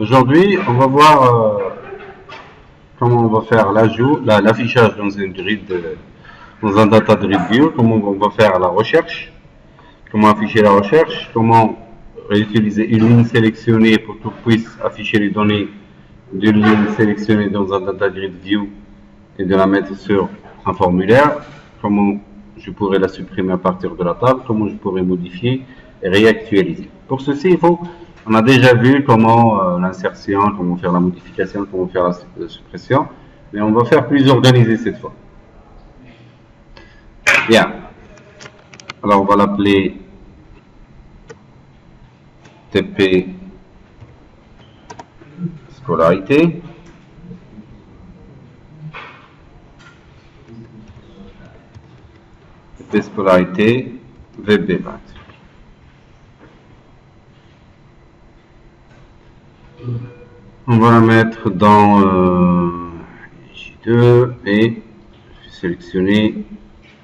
Aujourd'hui, on va voir comment on va faire l'ajout, l'affichage dans une grid, dans un data grid view, comment on va faire la recherche, comment afficher la recherche, comment utiliser une ligne sélectionnée pour qu'on puisse afficher les données d'une ligne sélectionnée dans un data grid view et de la mettre sur un formulaire, comment je pourrais la supprimer à partir de la table, comment je pourrais modifier et réactualiser. Pour ceci, on a déjà vu comment l'insertion, comment faire la modification, comment faire la suppression, mais on va faire plus organisé cette fois. Bien. Alors on va l'appeler TP scolarité. TP scolarité VB20. On va la mettre dans J2 et je vais sélectionner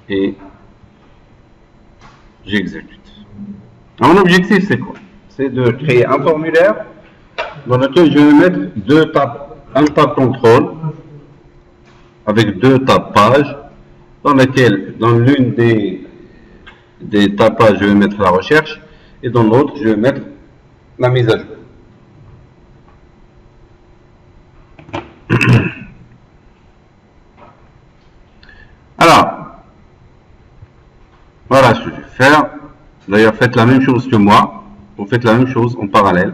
et j'exécute. Mon objectif c'est quoi? C'est de créer un formulaire dans lequel je vais mettre un tab contrôle avec deux tab pages dans l'une des tab pages je vais mettre la recherche et dans l'autre je vais mettre la mise à jour. Alors, voilà ce que je vais faire. D'ailleurs, faites la même chose que moi. Vous faites la même chose en parallèle.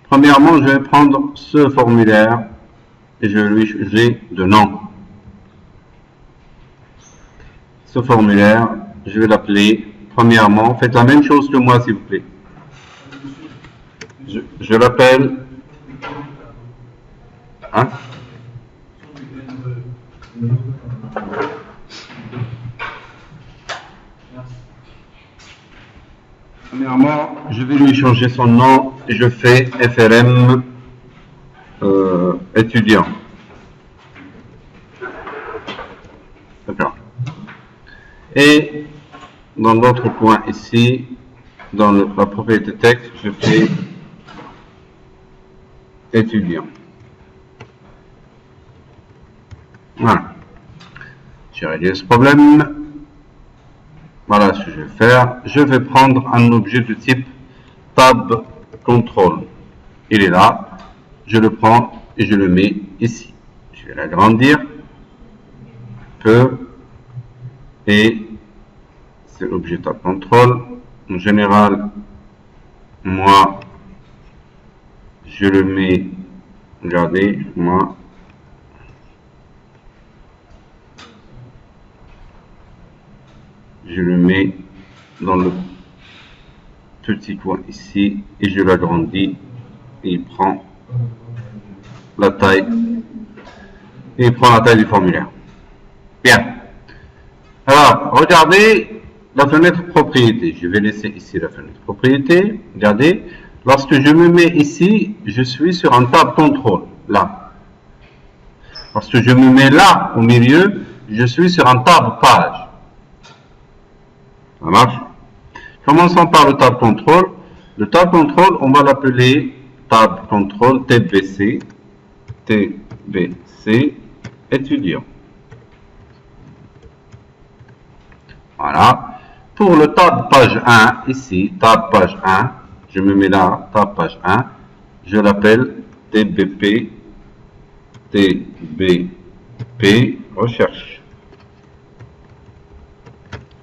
Premièrement, je vais prendre ce formulaire et je vais lui changer de nom. Ce formulaire, je vais l'appeler, premièrement, faites la même chose que moi s'il vous plaît. Je l'appelle... Hein? Premièrement, je vais lui changer son nom et je fais FRM étudiant. D'accord. Et dans l'autre coin ici, dans la propriété texte, je fais étudiant. Voilà. J'ai réglé ce problème. Voilà ce que je vais faire. Je vais prendre un objet de type tab control. Il est là. Je le prends et je le mets ici. Je vais l'agrandir un peu. Et c'est l'objet tab control. En général, moi, je le mets, regardez, moi, je le mets dans le petit coin ici et je l'agrandis et il prend la taille du formulaire. Bien. Alors, regardez la fenêtre propriété. Je vais laisser ici la fenêtre propriété. Regardez, lorsque je me mets ici, je suis sur un tab contrôle, là. Lorsque je me mets là, au milieu, je suis sur un tab page. Ça marche? Commençons par le tab contrôle. Le tab contrôle, on va l'appeler tab contrôle TBC étudiant. Voilà. Pour le tab page 1, ici, tab page 1, je me mets là, tab page 1, je l'appelle TBP recherche.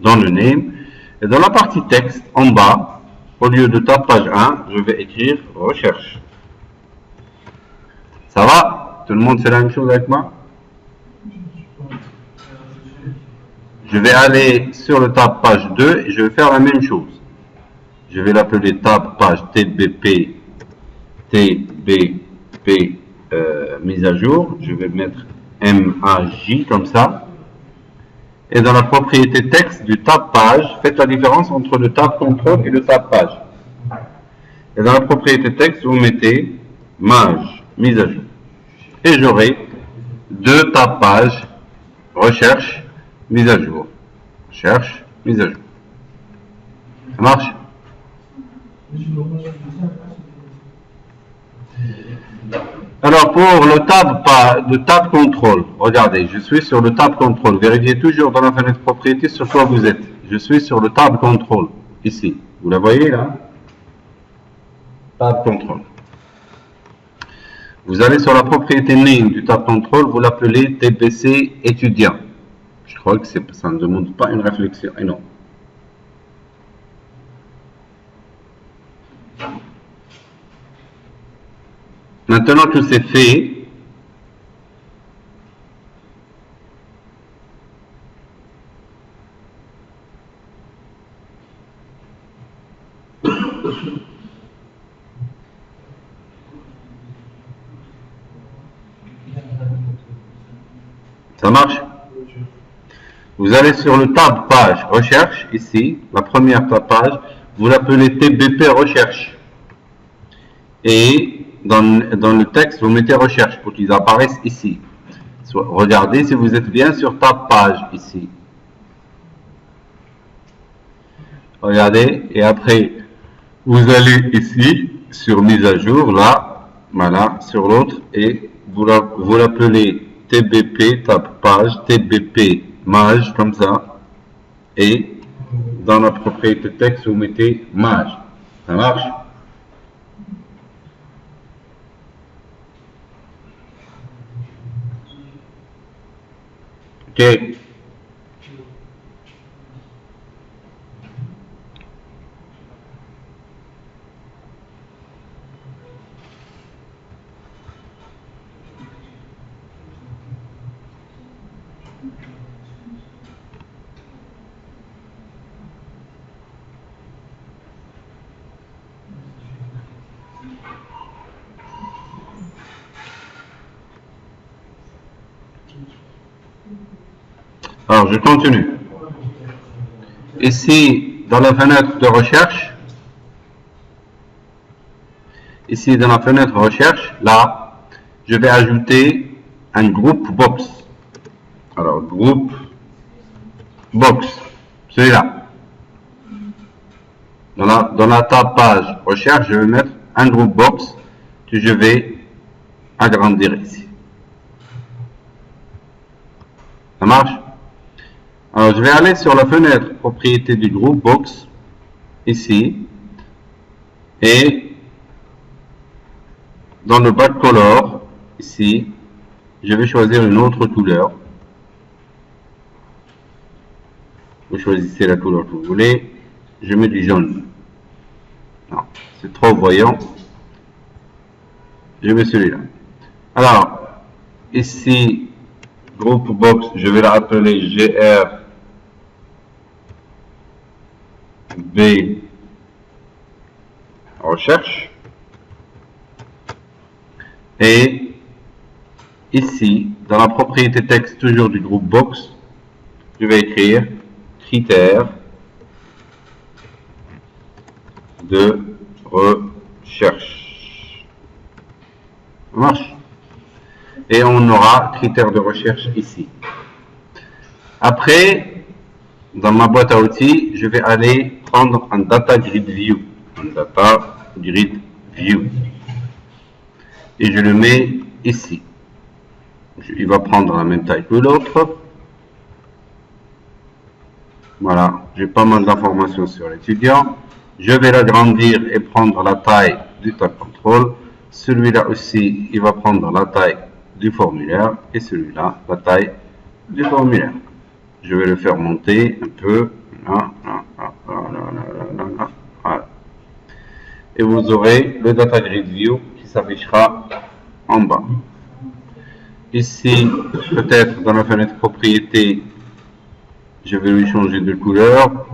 Dans le name. Et dans la partie texte, en bas, au lieu de tab page 1, je vais écrire recherche. Ça va? Tout le monde fait la même chose avec moi? Je vais aller sur le tab page 2 et je vais faire la même chose. Je vais l'appeler tab page TBP mise à jour. Je vais mettre MAJ comme ça. Et dans la propriété texte du tab page, faites la différence entre le tab contrôle et le tab page. Et dans la propriété texte, vous mettez maj, mise à jour. Et j'aurai deux tab pages, recherche, mise à jour. Recherche, mise à jour. Ça marche? Alors pour le tab contrôle, regardez, je suis sur le tab contrôle. Vérifiez toujours dans la fenêtre propriété sur quoi vous êtes. Je suis sur le tab contrôle, ici. Vous la voyez là? Tab contrôle. Vous allez sur la propriété name du tab contrôle, vous l'appelez TBC étudiant. Je crois que ça ne demande pas une réflexion énorme. Maintenant que c'est fait, ça marche? Vous allez sur le tab page recherche, ici, la première page, vous l'appelez TBP recherche. Et dans le texte, vous mettez recherche pour qu'ils apparaissent ici. Regardez si vous êtes bien sur tab page, ici. Regardez, et après, vous allez ici, sur mise à jour, là, voilà, sur l'autre, et vous l'appelez TBP, tab page, TBP, mage, comme ça, et dans la propriété texte, vous mettez mage. Ça marche? Ok. Alors, je continue. Ici, dans la fenêtre de recherche, là, je vais ajouter un groupe box. Alors, groupe box, celui-là. Dans la tab page recherche, je vais mettre un groupe box que je vais agrandir ici. Ça marche? Alors, je vais aller sur la fenêtre propriété du groupe box, ici, et dans le back color, ici, je vais choisir une autre couleur. Vous choisissez la couleur que vous voulez. Je mets du jaune. Non, c'est trop voyant. Je mets celui-là. Alors, ici, groupe box, je vais l'appeler GRB recherche. Et ici, dans la propriété texte toujours du groupe box, je vais écrire critères de recherche. Ça marche? Et on aura critères de recherche ici. Après, dans ma boîte à outils, je vais aller prendre un data grid view. Un data grid view. Et je le mets ici. Il va prendre la même taille que l'autre. Voilà, j'ai pas mal d'informations sur l'étudiant. Je vais l'agrandir et prendre la taille du tab contrôle. Celui-là aussi, il va prendre la taille du formulaire. Et celui-là, la taille du formulaire. Je vais le faire monter un peu. Voilà. Et vous aurez le data grid view qui s'affichera en bas. Ici, peut-être dans la fenêtre propriété, je vais lui changer de couleur.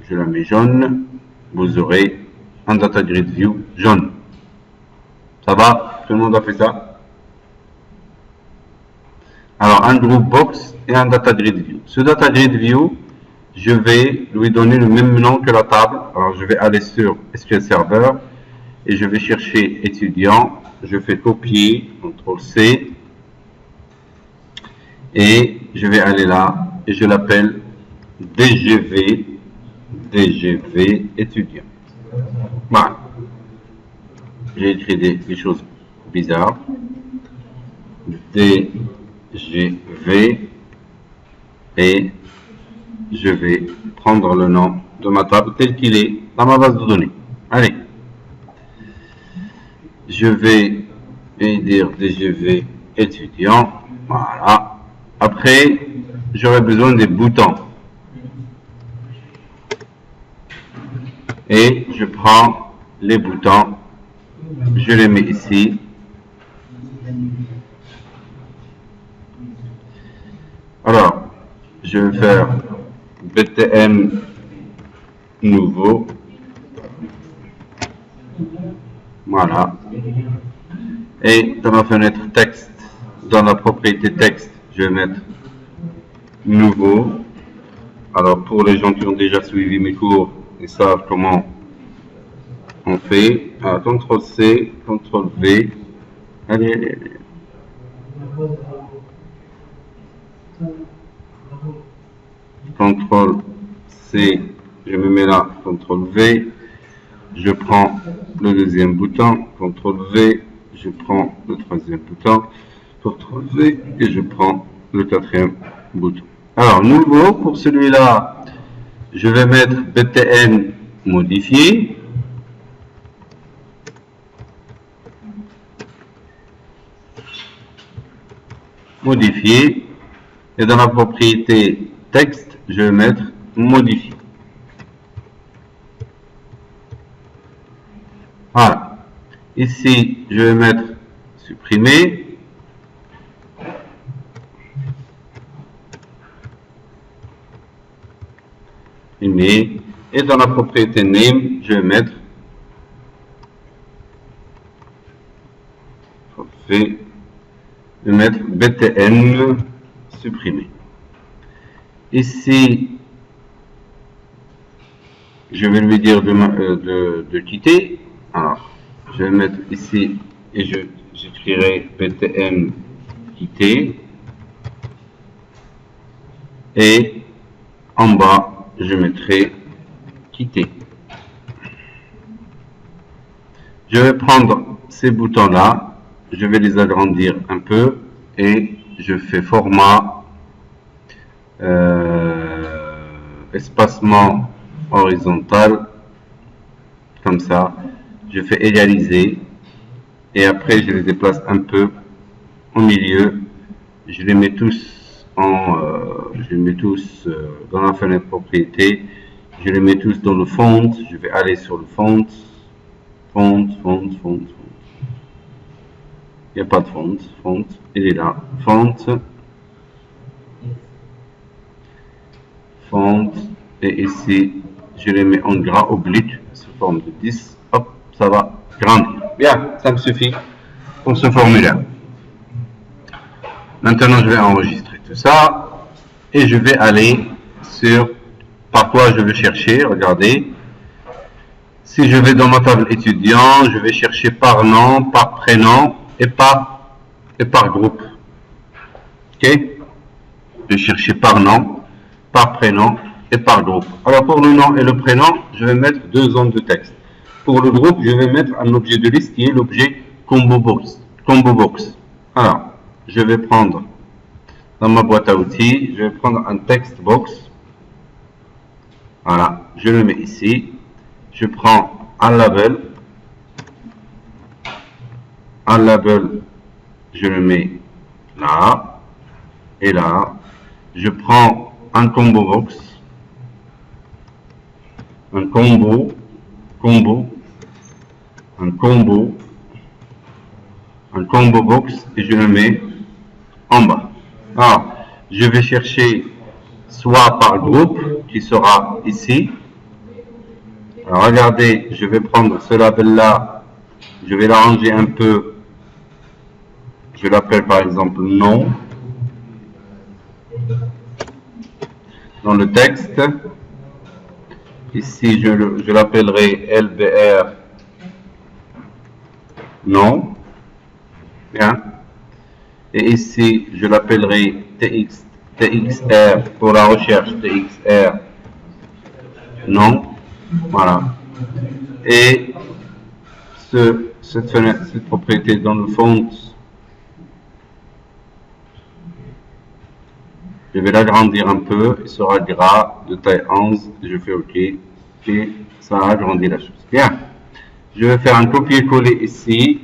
Je la mets jaune. Vous aurez un data grid view jaune. Ça va? Tout le monde a fait ça? Alors, un group box et un data grid view. Ce data grid view, je vais lui donner le même nom que la table. Alors, je vais aller sur SQL Server et je vais chercher étudiant. Je fais copier, CTRL-C. Et je vais aller là et je l'appelle DGV étudiant. Voilà. J'ai écrit des choses bizarre. DGV et je vais prendre le nom de ma table tel qu'il est dans ma base de données. Allez, je vais dire DGV étudiant. Voilà. Après, j'aurai besoin des boutons. Et je prends les boutons, je les mets ici. Alors, je vais faire BTM nouveau. Voilà. Et dans ma fenêtre texte, dans la propriété texte, je vais mettre nouveau. Alors, pour les gens qui ont déjà suivi mes cours, ils savent comment on fait. Alors, CTRL-C, CTRL-V. Allez, allez, allez. CTRL-C, je me mets là, CTRL-V. Je prends le deuxième bouton, CTRL-V. Je prends le troisième bouton, CTRL-V. Et je prends le quatrième bouton. Alors, nouveau, pour celui-là, je vais mettre BTN modifié. Modifié. Et dans la propriété texte, je vais mettre modifié. Voilà. Ici, je vais mettre supprimer. Et dans la propriété name, je vais mettre BTN supprimer. Ici, je vais lui dire de quitter. Alors, je vais mettre ici et j'écrirai BTN quitter. Et en bas, je mettrai quitter. Je vais prendre ces boutons-là, je vais les agrandir un peu et je fais format espacement horizontal, comme ça. Je fais égaliser et après je les déplace un peu au milieu. Je les mets tous dans la fenêtre propriété. Je les mets tous dans le font. Je vais aller sur le font. Font. Il n'y a pas de font. Font. Il est là. Font. Font. Et ici, je les mets en gras oblique sous forme de 10. Hop, ça va grandir. Bien, ça me suffit pour ce formulaire. Maintenant, je vais enregistrer tout ça et je vais aller sur par quoi je vais chercher. Regardez, si je vais dans ma table étudiant, je vais chercher par nom, par prénom et par groupe. Ok? Je vais chercher par nom, par prénom et par groupe. Alors pour le nom et le prénom, je vais mettre deux zones de texte. Pour le groupe, je vais mettre un objet de liste qui est l'objet combo box. Alors, je vais prendre dans ma boîte à outils, je vais prendre un text box. Voilà, je le mets ici. Je prends un label. Un label, je le mets là et là. Je prends un combo box. Un combo box et je le mets en bas. Alors, je vais chercher soit par groupe qui sera ici. Alors, regardez, je vais prendre ce label là, je vais l'arranger un peu. Je l'appelle par exemple nom dans le texte. Ici, je l'appellerai LBR non. Bien. Et ici, je l'appellerai TXR pour la recherche, TXR non. Voilà. Et ce cette fenêtre, cette propriété dans le fond, je vais l'agrandir un peu, il sera gras de taille 11, je fais OK, et ça agrandit la chose. Bien, je vais faire un copier-coller ici,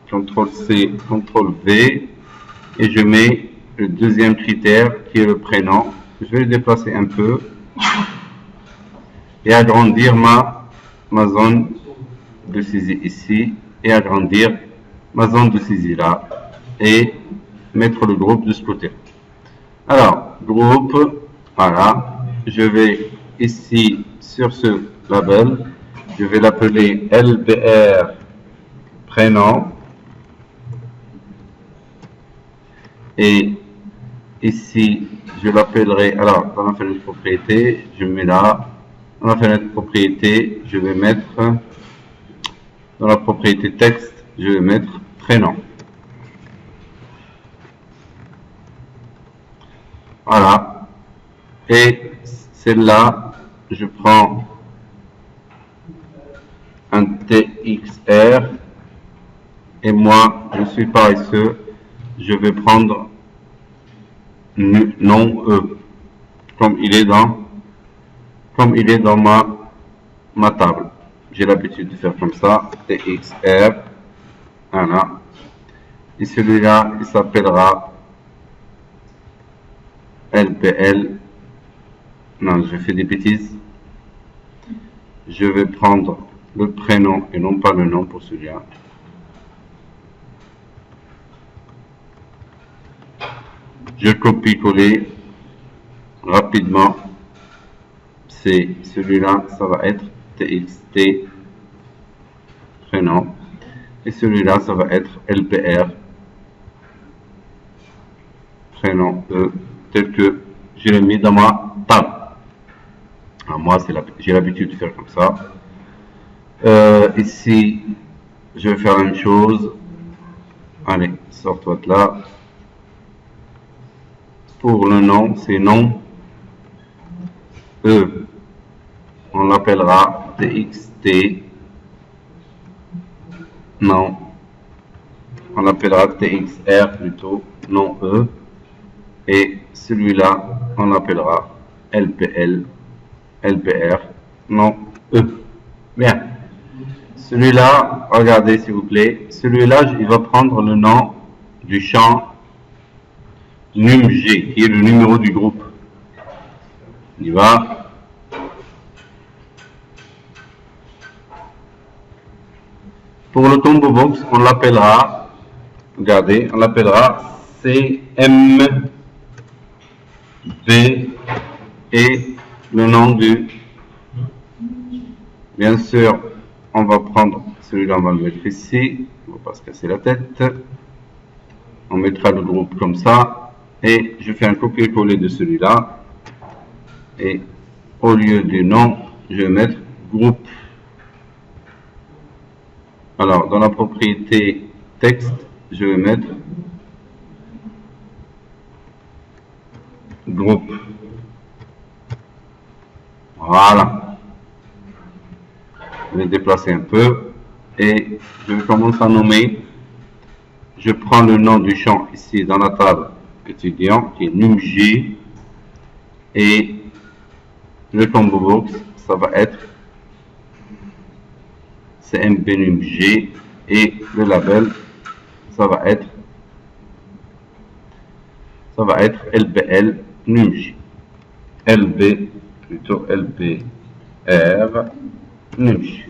CTRL-C, CTRL-V, et je mets le deuxième critère qui est le prénom. Je vais le déplacer un peu et agrandir ma zone de saisie ici, et agrandir ma zone de saisie là, et mettre le groupe de ce côté. Alors, groupe, voilà, je vais ici sur ce label, je vais l'appeler LBR prénom, et ici je l'appellerai, alors dans la fenêtre propriété, je mets là, dans la fenêtre propriété, je vais mettre, dans la propriété texte, je vais mettre prénom. Voilà. Et celle-là, je prends un TXR et moi, je suis paresseux, je vais prendre nom E comme il est dans ma table. J'ai l'habitude de faire comme ça, TXR, voilà. Et celui-là, il s'appellera LPL. Non, je fais des bêtises. Je vais prendre le prénom et non pas le nom pour celui-là. Je copie-coller rapidement. C'est celui-là, ça va être TXT prénom. Et celui-là, ça va être LPR prénom E, tel que je l'ai mis dans ma table. Alors moi, j'ai l'habitude de faire comme ça. Ici, je vais faire la même chose. Allez, sors-toi de là. Pour le nom, c'est nom E. On l'appellera TXT. Non. On l'appellera TXR plutôt, nom E. Et celui-là, on l'appellera LPL, LPR, nom E. Bien. Celui-là, regardez s'il vous plaît, celui-là, il va prendre le nom du champ NumG, qui est le numéro du groupe. On y va. Pour le combo box, on l'appellera, regardez, on l'appellera CMB et le nom du. Bien sûr, on va prendre celui-là, on va le mettre ici, on ne va pas se casser la tête. On mettra le groupe comme ça, et je fais un copier-coller de celui-là, et au lieu du nom, je vais mettre groupe. Alors, dans la propriété texte, je vais mettre groupe. Voilà. Je vais déplacer un peu et je vais commencer à nommer. Je prends le nom du champ ici dans la table étudiant qui est NumG et le combo box, ça va être CMB NumG et le label, ça va être LBL NumG. LB plutôt LBR NumG.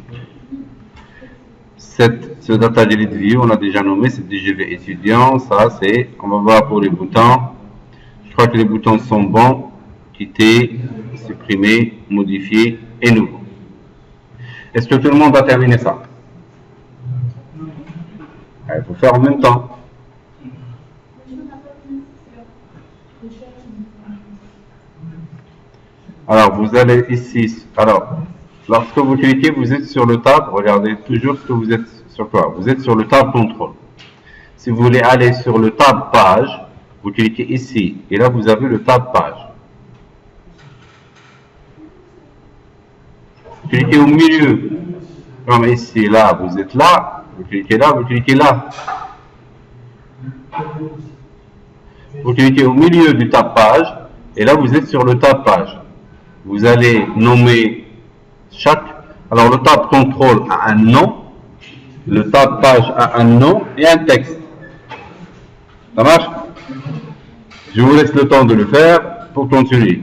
Ce data delete view, on a déjà nommé, c'est DGV étudiant. Ça, c'est, on va voir pour les boutons. Je crois que les boutons sont bons. Quitter, supprimer, modifier et nouveau. Est-ce que tout le monde a terminé ça? Il faut faire en même temps. Alors, vous allez ici. Alors, lorsque vous cliquez, vous êtes sur le tab. Regardez toujours ce que vous êtes sur quoi. Vous êtes sur le tab contrôle. Si vous voulez aller sur le tab page, vous cliquez ici. Et là, vous avez le tab page. Cliquez au milieu. Comme ici, là, vous êtes là. Vous cliquez là, vous cliquez là. Vous cliquez au milieu du tab page et là vous êtes sur le tab page. Vous allez nommer chaque. Alors le tab contrôle a un nom, le tab page a un nom et un texte. Ça marche? Je vous laisse le temps de le faire pour continuer.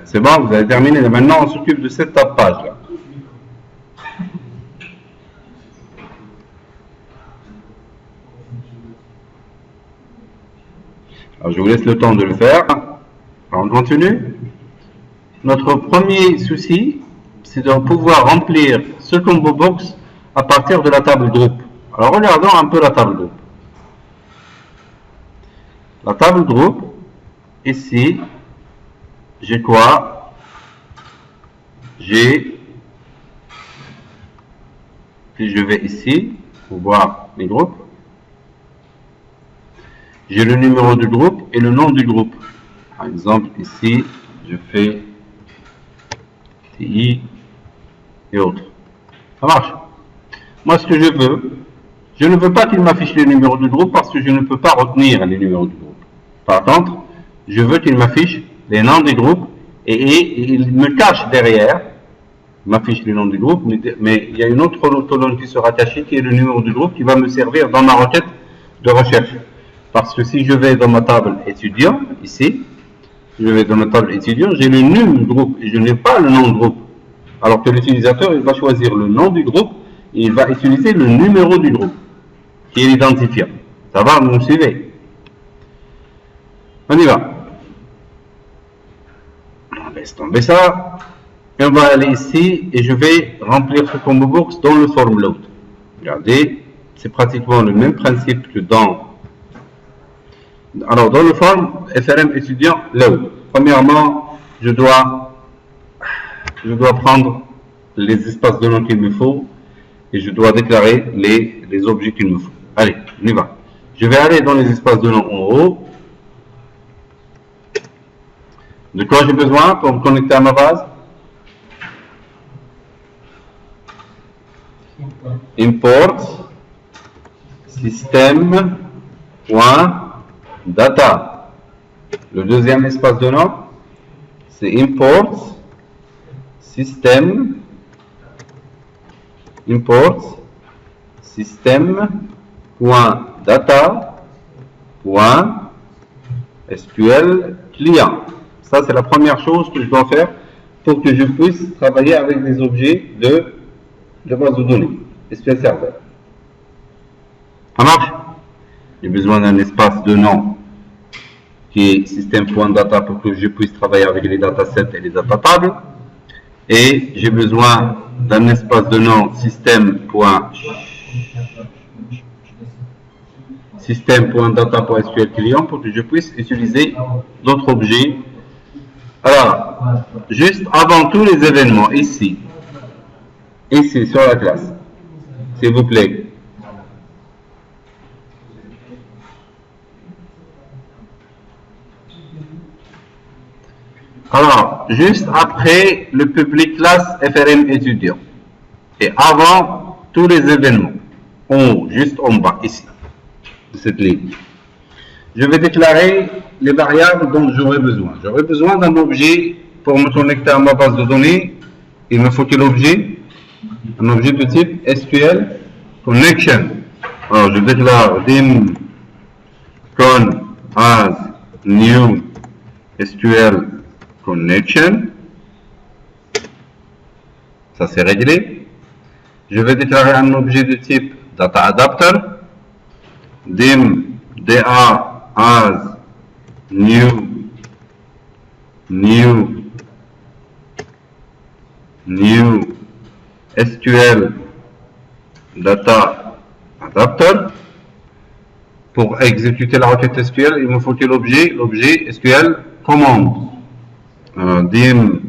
C'est bon, vous avez terminé. Maintenant on s'occupe de cette tab page là. Alors, je vous laisse le temps de le faire. Alors, on continue. Notre premier souci, c'est de pouvoir remplir ce combo box à partir de la table groupe. Alors, regardons un peu la table groupe. La table groupe, ici, j'ai quoi? J'ai, si je vais ici, pour voir les groupes, j'ai le numéro du groupe et le nom du groupe. Par exemple, ici, je fais TI et autres. Ça marche. Moi, ce que je ne veux pas qu'il m'affiche les numéros du groupe parce que je ne peux pas retenir les numéros du groupe. Par contre, je veux qu'il m'affiche les noms des groupes et il me cache derrière, il m'affiche les noms du groupe, mais il y a une autre colonne qui sera cachée qui est le numéro du groupe qui va me servir dans ma requête de recherche. Parce que si je vais dans ma table étudiant, ici, je vais dans ma table étudiant, j'ai le nom du groupe et je n'ai pas le nom de groupe. Alors que l'utilisateur, il va choisir le nom du groupe et il va utiliser le numéro du groupe, qui est l'identifiant. Ça va, vous me suivez? On y va. On laisse tomber ça. Et on va aller ici et je vais remplir ce combo box dans le form load. Regardez, c'est pratiquement le même principe que dans... Alors, dans le form FRM étudiant load, premièrement, je dois prendre les espaces de nom qu'il me faut et je dois déclarer les objets qu'il me faut. Allez, on y va. Je vais aller dans les espaces de nom en haut. De quoi j'ai besoin pour me connecter à ma base? Import system.data. Le deuxième espace de nom, c'est import system.data.sql client. Ça, c'est la première chose que je dois faire pour que je puisse travailler avec des objets de base de données, SQL Server. Ça marche? J'ai besoin d'un espace de nom qui est system.data pour que je puisse travailler avec les datasets et les data tables. Et j'ai besoin d'un espace de nom system.data.sql client pour que je puisse utiliser d'autres objets. Alors, juste avant tous les événements, ici sur la classe, s'il vous plaît. Alors, juste après le public classe FRM étudiant et avant tous les événements, en haut, juste en bas, ici, de cette ligne, je vais déclarer les variables dont j'aurai besoin. J'aurai besoin d'un objet pour me connecter à ma base de données. Il me faut quel objet? Un objet de type SQL Connection. Alors, je déclare dim con as new SQL Connection. Ça, c'est réglé. Je vais déclarer un objet de type Data Adapter. Dim da as new SQL Data Adapter. Pour exécuter la requête SQL, il me faut quel objet? L'objet SQL commande. Alors, dim,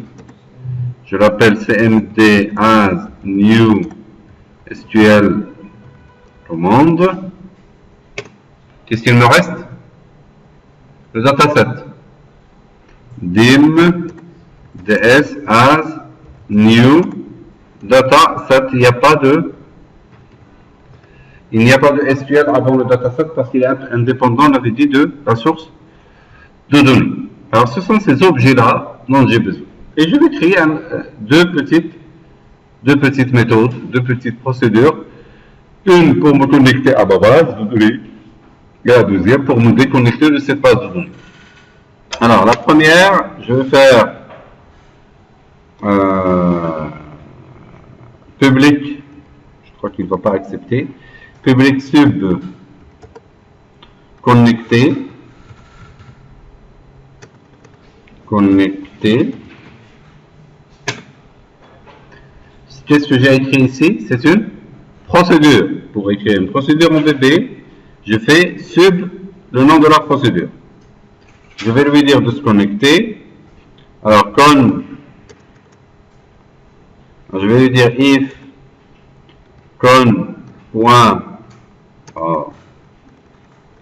je l'appelle cmd as new SQL commande. Qu'est-ce qu'il me reste? Le dataset. Dim ds as new data set, il n'y a pas de SQL avant le dataset parce qu'il est indépendant, on avait dit, de la source de données. Alors, ce sont ces objets-là dont j'ai besoin. Et je vais créer deux petites méthodes, deux petites procédures. Une pour me connecter à ma base de données et la deuxième pour me déconnecter de cette base de données. Alors, la première, je vais faire public, je crois qu'il ne va pas accepter, public sub connecté. Qu'est-ce que j'ai écrit ici? C'est une procédure. Pour écrire une procédure en VB, je fais sub le nom de la procédure. Je vais lui dire de se connecter. Alors, je vais lui dire if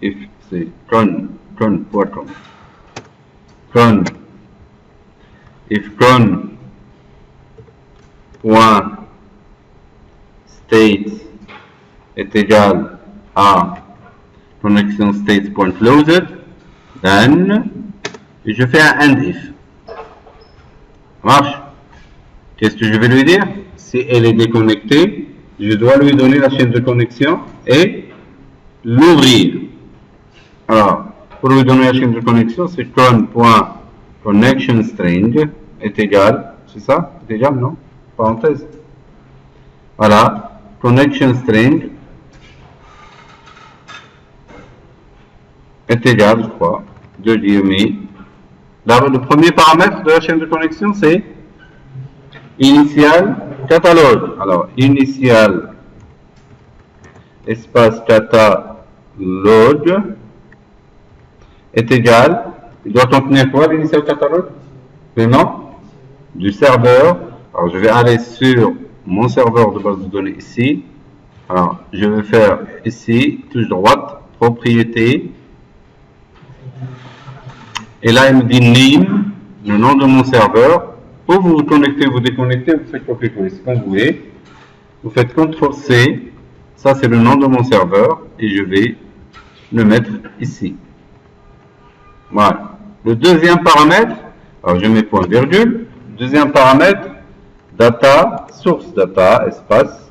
if c'est if state est égal à connection state.closed, then et je fais un end if. Ça marche. Qu'est-ce que je vais lui dire? Si elle est déconnectée, je dois lui donner la chaîne de connexion et l'ouvrir. Alors, pour lui donner la chaîne de connexion, c'est con.connectionString est égal, c'est ça? C'est égal, non? Parenthèse. Voilà, connectionString est égal, je crois, de guillemets. Le premier paramètre de la chaîne de connexion, c'est initial catalogue. Alors, initial espace catalogue est égal. Il doit contenir quoi, l'initial catalogue? Le nom du serveur. Alors, je vais aller sur mon serveur de base de données ici. Alors, je vais faire ici, touche droite, propriété. Et là, il me dit name, le nom de mon serveur. Pour vous connecter, vous déconnecter, vous faites copier-coller. C'est comme vous voulez. Vous faites CTRL-C. Ça, c'est le nom de mon serveur. Et je vais le mettre ici. Voilà. Le deuxième paramètre, alors je mets point virgule. Deuxième paramètre, data, source data, espace,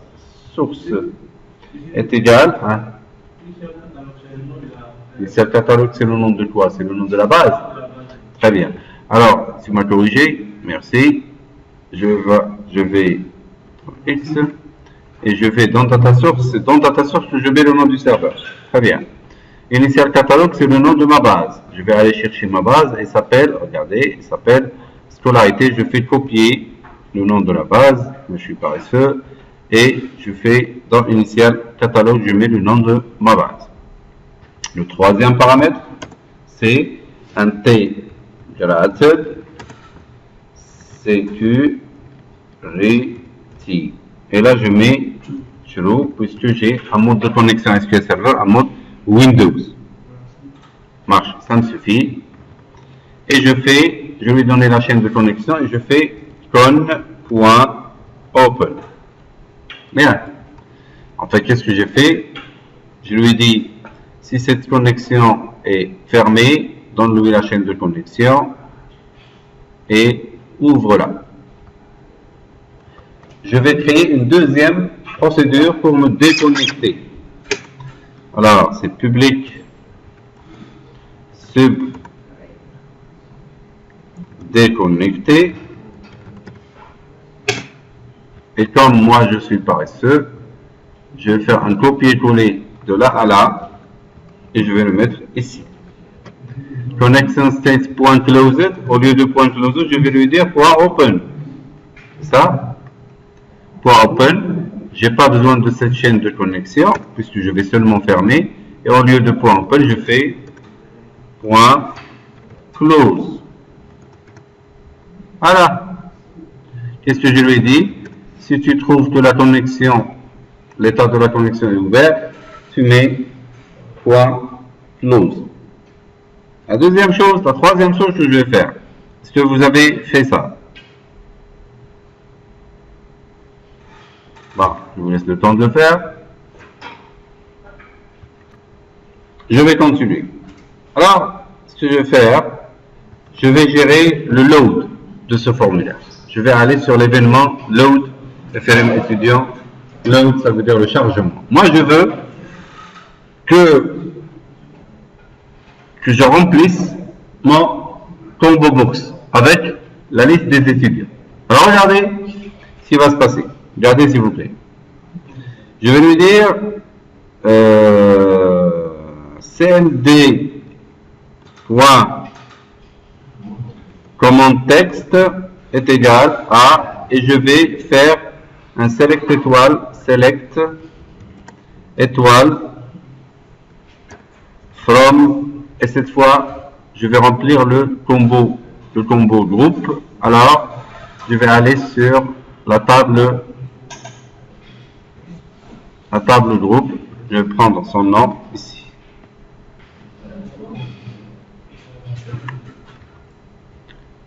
source est égal à... Initial catalogue, c'est le nom de quoi? C'est le nom de la base. Très bien. Alors, tu m'as corrigé. Merci. Je vais X et je vais dans data source. C'est dans data source que je mets le nom du serveur. Très bien. Initial catalogue, c'est le nom de ma base. Je vais aller chercher ma base et s'appelle, regardez, il s'appelle scolarité. Je fais copier le nom de la base. Je suis paresseux. Et je fais dans initial catalogue, je mets le nom de ma base. Le troisième paramètre, c'est integrated security. Et là, je mets true puisque j'ai un mode de connexion SQL Server, un mode Windows. Marche, ça me suffit. Et je lui donne la chaîne de connexion et je fais con.open. Bien. En fait, qu'est-ce que j'ai fait? Je lui ai dit, si cette connexion est fermée, donne-lui la chaîne de connexion et ouvre-la. Je vais créer une deuxième procédure pour me déconnecter. Alors, c'est public sub déconnecté. Et comme moi je suis paresseux, je vais faire un copier-coller de là à là et je vais le mettre ici. Connection state.closed, au lieu de .closed, je vais lui dire .open. Ça, .open, j'ai pas besoin de cette chaîne de connexion puisque je vais seulement fermer. Et au lieu de .open, je fais .close. Voilà. Qu'est-ce que je lui ai dit? Si tu trouves que la connexion, l'état de la connexion est ouvert, tu mets .close. La troisième chose que je vais faire, est-ce que vous avez fait ça? Bon, je vous laisse le temps de le faire. Je vais continuer. Alors, ce que je vais faire, je vais gérer le load de ce formulaire. Je vais aller sur l'événement load, FRM étudiant. Load, ça veut dire le chargement. Moi, je veux que je remplisse mon combo box avec la liste des étudiants. Alors, regardez ce qui va se passer. Regardez, s'il vous plaît. Je vais lui dire cmd.commande texte est égal à, et je vais faire un select étoile from, et cette fois je vais remplir le combo groupe. Alors je vais aller sur la table groupe, je vais prendre son nom ici.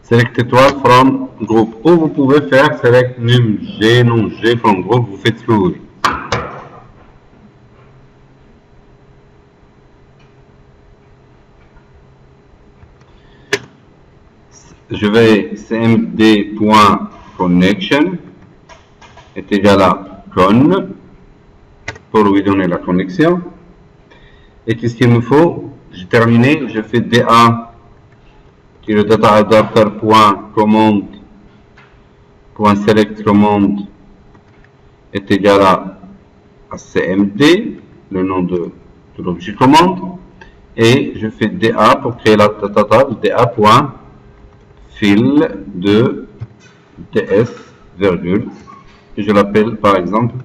Select étoile from group. Ou vous pouvez faire select num g, non g from group, vous faites ce que vous voulez. Je vais cmd.connection est égal à con pour lui donner la connexion. Et qu'est-ce qu'il me faut? J'ai terminé, je fais DA qui est le data adapter.commande.select commande est égal à cmd, le nom de l'objet commande, et je fais DA pour créer la data table, DA.fill de ds, virgule, et je l'appelle par exemple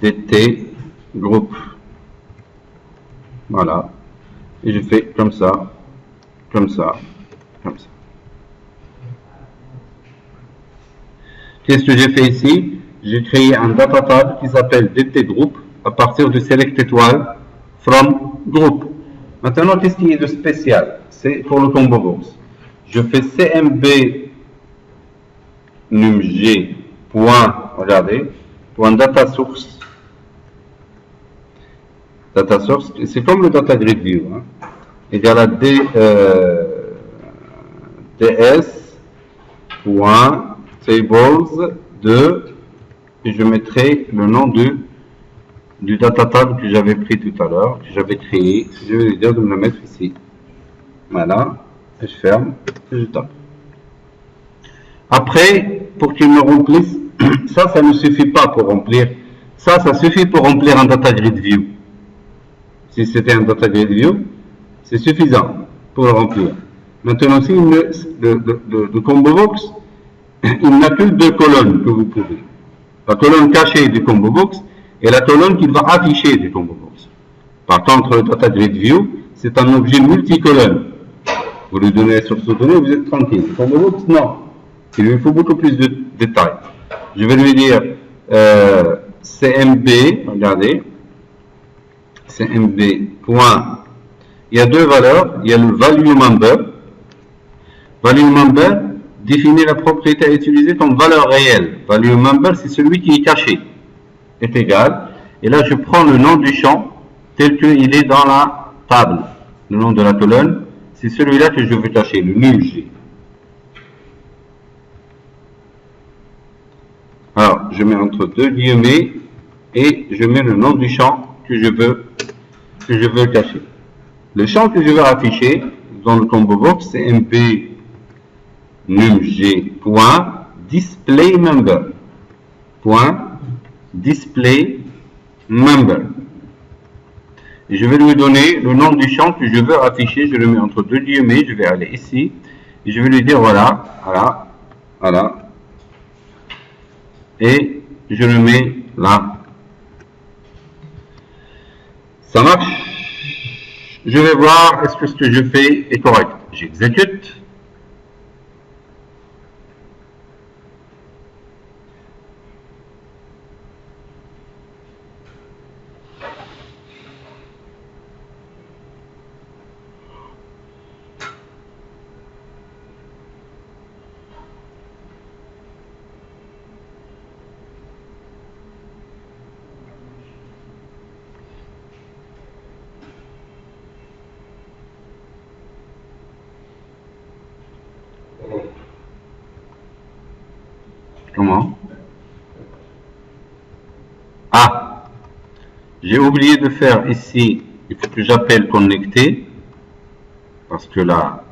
dt group. Voilà, et je fais comme ça, comme ça, comme ça. Qu'est-ce que j'ai fait ici? J'ai créé un data table qui s'appelle dt group à partir de select étoile from group. Maintenant, qu'est-ce qui est de spécial? C'est pour le combo box. Je fais cmb numg point, regardez, point data source. Data source, c'est comme le data grid view, hein, égal à ds.tables de, et je mettrai le nom du data table que j'avais pris tout à l'heure, que j'avais créé. Je vais lui dire de me le mettre ici. Voilà, et je ferme, et je tape. Après, pour qu'il me remplisse, ça ne suffit pas pour remplir. Ça suffit pour remplir un data grid view. Si c'était un data grid view, c'est suffisant pour le remplir. Maintenant, si le combo box, il n'a que deux colonnes que vous pouvez. La colonne cachée du combo box et la colonne qu'il va afficher du combo box. Par contre, le data grid view, c'est un objet multicolonne. Vous lui donnez sur ce données, vous êtes tranquille. Le combo box, non. Il lui faut beaucoup plus de détails. Je vais lui dire cmb, regardez, cmb. Il y a deux valeurs. Il y a le value member. Value member définit la propriété à utiliser comme valeur réelle. Value member, c'est celui qui est caché. Est égal. Et là, je prends le nom du champ tel qu'il est dans la table. Le nom de la colonne, c'est celui-là que je veux cacher, le numg. Alors, je mets entre deux guillemets et je mets le nom du champ que je veux cacher. Le champ que je veux afficher dans le combo box, c'est mb numg.displayMember. displayMember. Et je vais lui donner le nom du champ que je veux afficher. Je le mets entre deux guillemets. Je vais aller ici et je vais lui dire voilà. Et je le mets là. Ça marche. Je vais voir est-ce que ce que je fais est correct. J'exécute. Comment? Ah, j'ai oublié de faire ici, il faut que j'appelle connecter, parce que la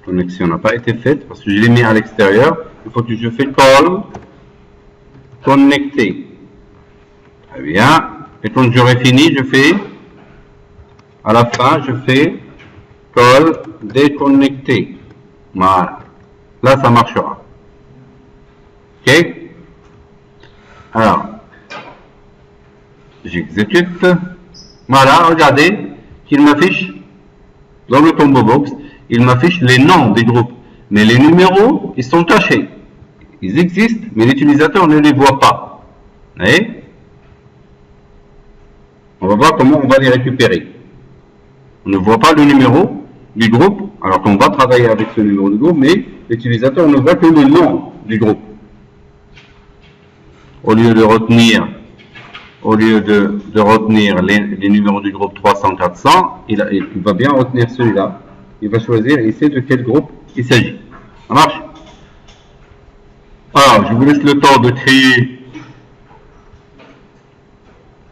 connexion n'a pas été faite, parce que je l'ai mis à l'extérieur. Il faut que je fais call connecter. Très bien. Et quand j'aurai fini, je fais, à la fin, je fais call déconnecter. Voilà. Là, ça marchera. Ok? Alors, j'exécute. Voilà, regardez qu'il m'affiche dans le combo box, il m'affiche les noms des groupes. Mais les numéros, ils sont cachés. Ils existent, mais l'utilisateur ne les voit pas. Vous voyez? On va voir comment on va les récupérer. On ne voit pas le numéro du groupe, alors qu'on va travailler avec ce numéro de groupe, mais l'utilisateur ne voit que le nom du groupe. Au lieu de retenir les numéros du groupe 300-400, il va bien retenir celui-là. Il va choisir, il sait de quel groupe il s'agit. Ça marche? Alors, je vous laisse le temps de créer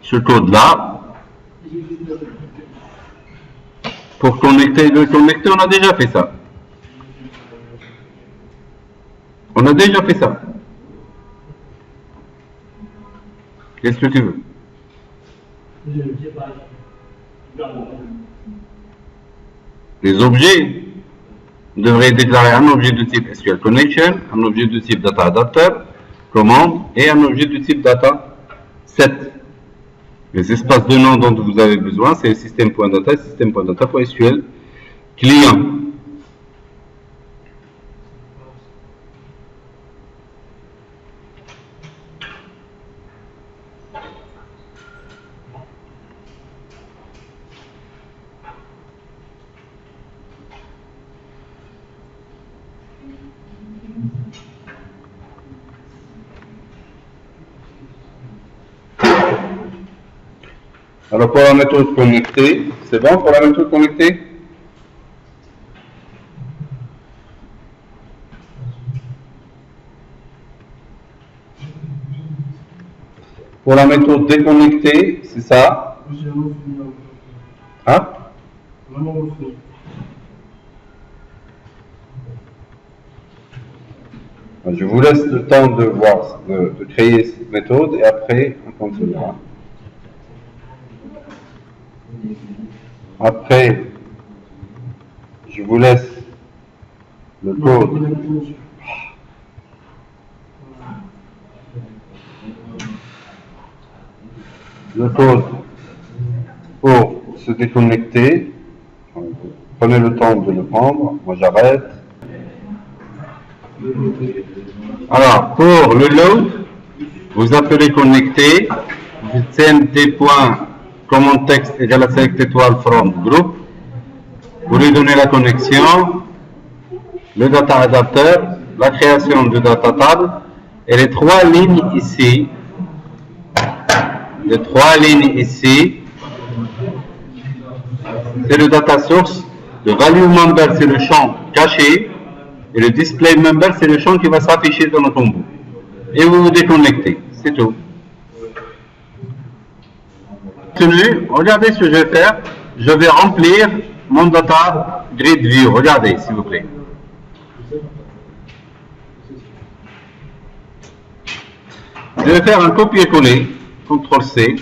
ce code-là. Pour connecter, on a déjà fait ça. On a déjà fait ça. Qu'est-ce que tu veux? Les objets devraient déclarer un objet de type SQL Connection, un objet de type Data Adapter, commande, et un objet de type Data Set. Les espaces de nom dont vous avez besoin, c'est système.data et système.data.sql client. Alors pour la méthode connectée, c'est bon pour la méthode connectée? Pour la méthode déconnectée, c'est ça? Hein? Je vous laisse le temps de voir, de créer cette méthode et après on continuera. Après, je vous laisse le code. Le code pour se déconnecter. Prenez le temps de le prendre. Moi j'arrête. Alors, pour le load, vous appelez connecter. Vous cmd.command text égale à select étoile from group. Vous lui donnez la connexion, le data adapter, la création de data table et les trois lignes ici. Les trois lignes ici, c'est le data source. Le value member, c'est le champ caché. Et le display member, c'est le champ qui va s'afficher dans le combo. Et vous vous déconnectez. C'est tout. Regardez ce que je vais faire. Je vais remplir mon data grid view. Regardez, s'il vous plaît. Je vais faire un copier-coller. CTRL-C.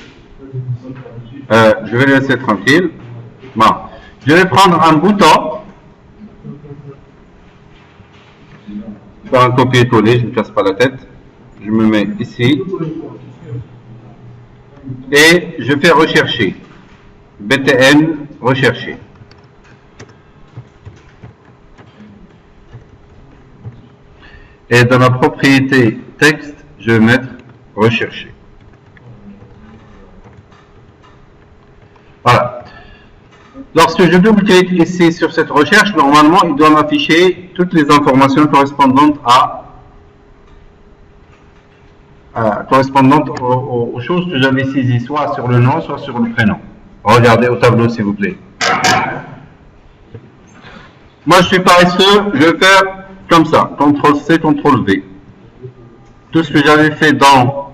Je vais le laisser tranquille. Bon. Je vais prendre un bouton. Faire un copier-coller, je ne me casse pas la tête. Je me mets ici. Et je fais rechercher. BTN, rechercher. Et dans la propriété texte, je vais mettre rechercher. Voilà. Lorsque je double-clique ici sur cette recherche, normalement, il doit m'afficher toutes les informations correspondantes aux choses que j'avais saisies, soit sur le nom, soit sur le prénom. Regardez au tableau, s'il vous plaît. Moi, je suis paresseux, je vais faire comme ça, CTRL-C, CTRL-V. Tout ce que j'avais fait dans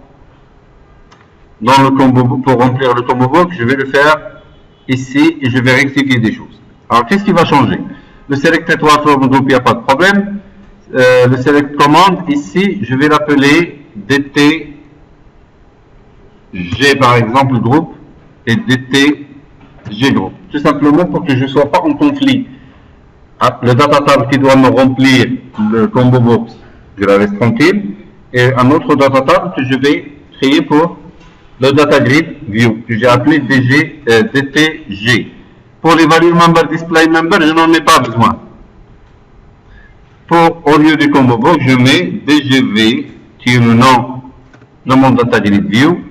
le combo, pour remplir le combo box, je vais le faire ici et je vais rectifier des choses. Alors, qu'est-ce qui va changer? Le select network from group, il n'y a pas de problème. Le select command, ici, je vais l'appeler DTG par exemple groupe et DTG groupe. Tout simplement pour que je ne sois pas en conflit. Le data table qui doit me remplir le combo box, je la laisse tranquille. Et un autre data table que je vais créer pour le data grid view, que j'ai appelé DTG. Pour les value member, display member, je n'en ai pas besoin. Au lieu du combo box, je mets DGV, qui est le nom de mon data grid view,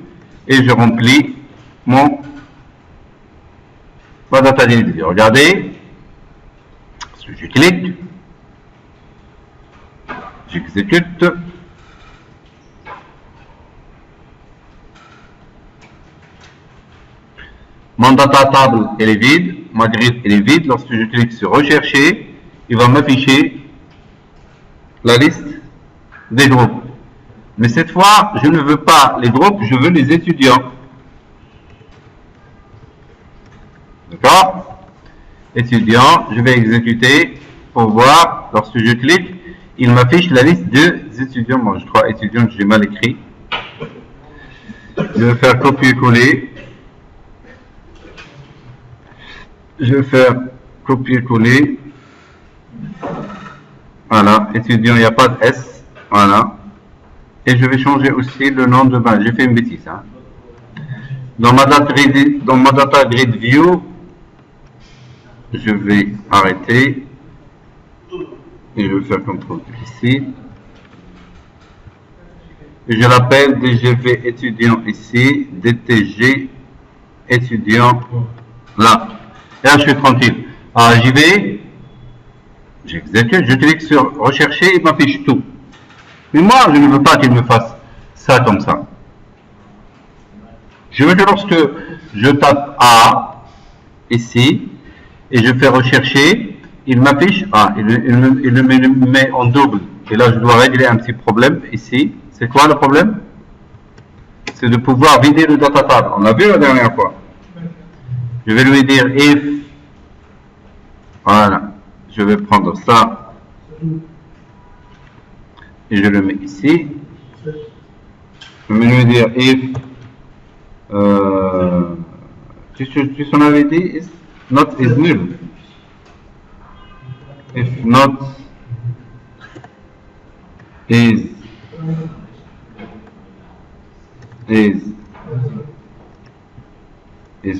et je remplis ma data grid view. Regardez, je clique, j'exécute. Mon data table, elle est vide, ma grid, elle est vide. Lorsque je clique sur rechercher, il va m'afficher la liste des groupes. Mais cette fois, je ne veux pas les groupes, je veux les étudiants. D'accord? Étudiants, je vais exécuter pour voir, lorsque je clique, il m'affiche la liste des étudiants. Bon, je crois étudiants, j'ai mal écrit. Je vais faire copier-coller. Je vais faire copier-coller. Voilà, étudiant, il n'y a pas de S. Voilà. Et je vais changer aussi le nom de base. J'ai fait une bêtise. Hein. Dans ma data grid view, je vais arrêter. Et je vais faire CTRL ici. Et je l'appelle DGV étudiant ici, DTG étudiant là. Et là, je suis tranquille. Alors, j'y vais. J'exécute, je clique sur rechercher, il m'affiche tout. Mais moi, je ne veux pas qu'il me fasse ça comme ça. Je veux que lorsque je tape A, ici, et je fais rechercher, il m'affiche A, il me met en double. Et là, je dois régler un petit problème ici. C'est quoi le problème? C'est de pouvoir vider le data table. On l'a vu la dernière fois. Je vais lui dire if, voilà, je vais prendre ça, et je le mets ici. Je vais lui dire if, qu'est-ce qu'on avait dit? Is not is null. If not is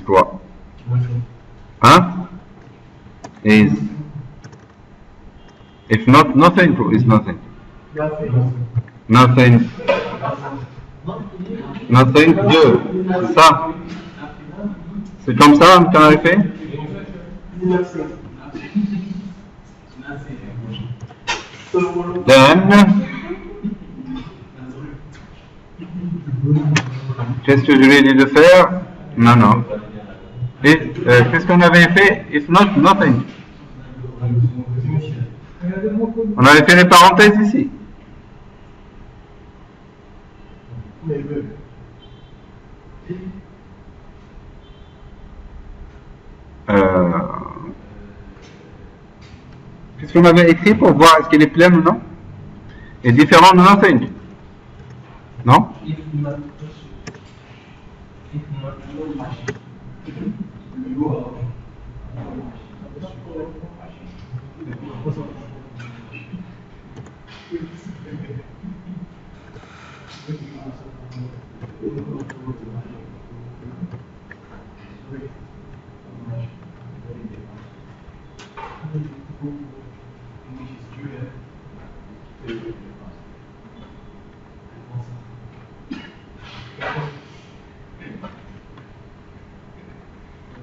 quoi? Hein? Is. If not nothing is nothing. Nothing. Nothing good. C'est ça. C'est comme ça qu'on avait fait? Then, qu'est-ce que je lui ai dit de faire? Non, non. Et qu'est-ce qu'on avait fait? If not, nothing. On avait fait les parenthèses ici. Qu'est-ce qu'on avait écrit pour voir est-ce qu'il est plein ou non? Est différent de nothing. Non?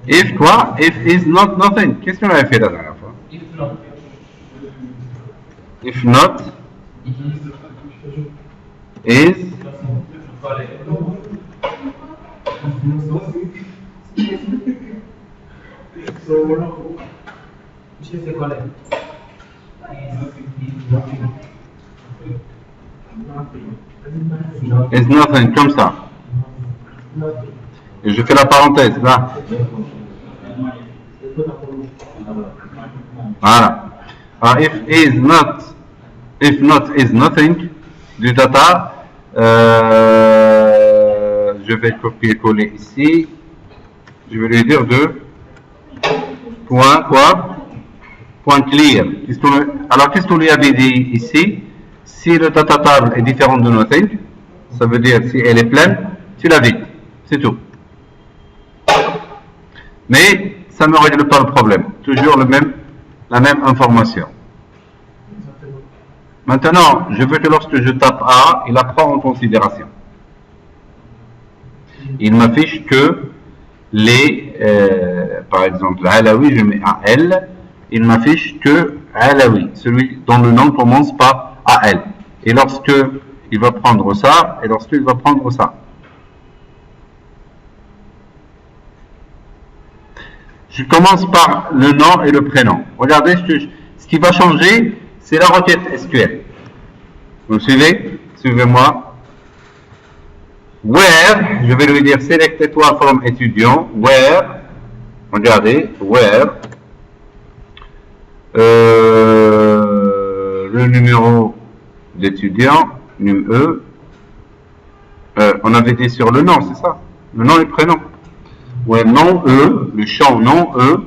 If quoi? If is not nothing. Qu'est-ce qu'on avait fait la dernière fois? If not is is nothing, comme ça. Et je fais la parenthèse, là. Voilà. Alors, if not is nothing, du data, je vais copier-coller ici. Je vais lui dire de point quoi? Point clear. Alors, qu'est-ce qu'on lui avait dit ici? Si le data table est différent de nothing, ça veut dire si elle est pleine, tu la vides. C'est tout. Mais ça ne règle pas le problème. Toujours la même information. Maintenant, je veux que lorsque je tape A, il la prend en considération. Il m'affiche que les, par exemple, Alaoui, je mets AL, il m'affiche que Alaoui, celui dont le nom commence par AL. Et lorsque il va prendre ça, et lorsqu'il va prendre ça. Je commence par le nom et le prénom. Regardez, ce qui va changer, c'est la requête SQL. Vous me suivez? Suivez-moi. Where, je vais lui dire select étoile from étudiant. Where, regardez, where, le numéro d'étudiant, num on avait dit sur le nom, c'est ça? Le nom et le prénom. Ouais, non E, le champ non E,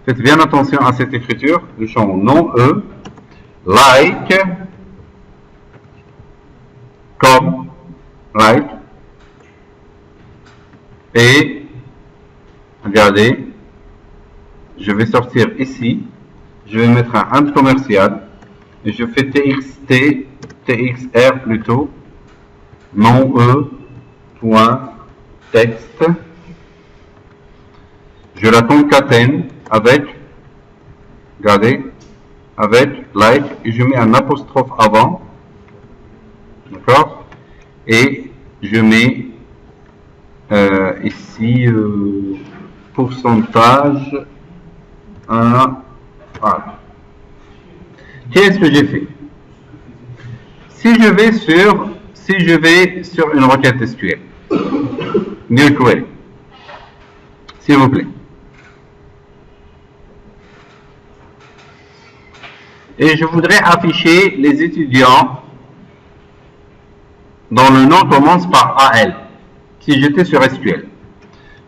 faites bien attention à cette écriture, le champ non E, like, comme, like, et, regardez, je vais sortir ici, je vais mettre un int commercial, et je fais TXR plutôt, non E, point, texte, je la concatène avec, regardez, avec like, et je mets un apostrophe avant, d'accord, et je mets ici pourcentage 1, voilà. Qu'est-ce que j'ai fait? Si je vais sur une requête SQL, new query, s'il vous plaît. Et je voudrais afficher les étudiants dont le nom commence par AL. Si j'étais sur SQL,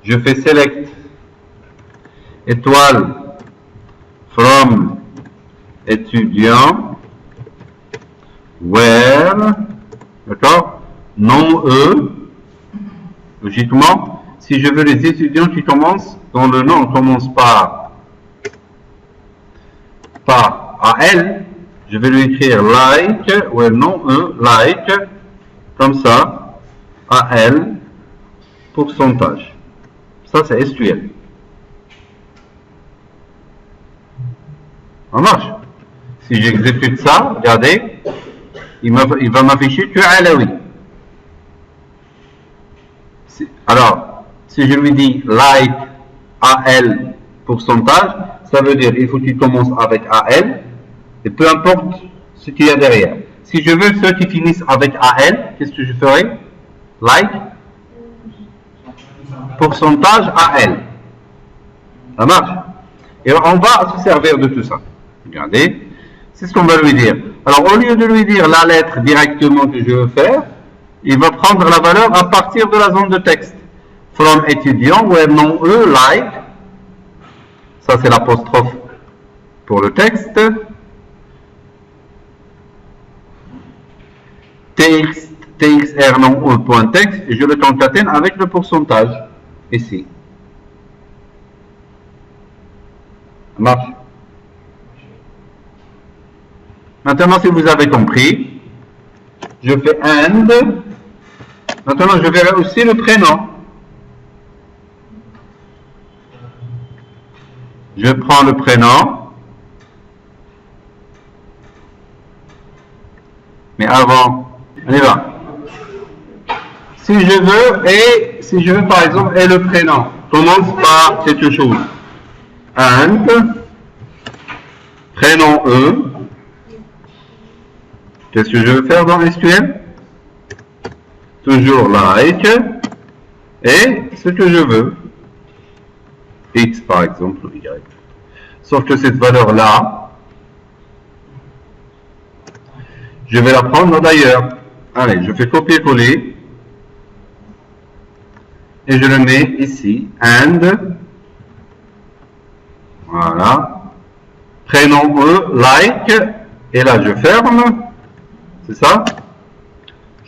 je fais select étoile from étudiant where, d'accord, nom E, logiquement, si je veux les étudiants qui commencent, dont le nom commence par AL, je vais lui écrire like, ou non E, like, comme ça, AL, pourcentage. Ça, c'est SQL. Ça marche. Si j'exécute ça, regardez, il va m'afficher que Alaoui. Alors, si je lui dis like AL pourcentage, ça veut dire il faut qu'il commence avec AL, et peu importe ce qu'il y a derrière. Si je veux ceux qui finissent avec AL, qu'est-ce que je ferai? Like pourcentage AL. Ça marche. Et on va se servir de tout ça. Regardez, c'est ce qu'on va lui dire. Alors, au lieu de lui dire la lettre directement que je veux faire, il va prendre la valeur à partir de la zone de texte. From étudiant, where non E, like, ça c'est l'apostrophe pour le texte, TXR non E point texte, et je le concatène avec le pourcentage, ici. Ça marche. Maintenant, si vous avez compris, je fais AND. Maintenant, je verrai aussi le prénom. Je prends le prénom. Mais avant, on y va. Si je veux par exemple, et le prénom commence par quelque chose. And, prénom E. Qu'est-ce que je veux faire dans SQL? toujours like, et ce que je veux, x par exemple, ou y. Sauf que cette valeur-là, je vais la prendre d'ailleurs. Allez, je fais copier-coller, et je le mets ici, and, voilà, prénom E, like, et là je ferme, c'est ça.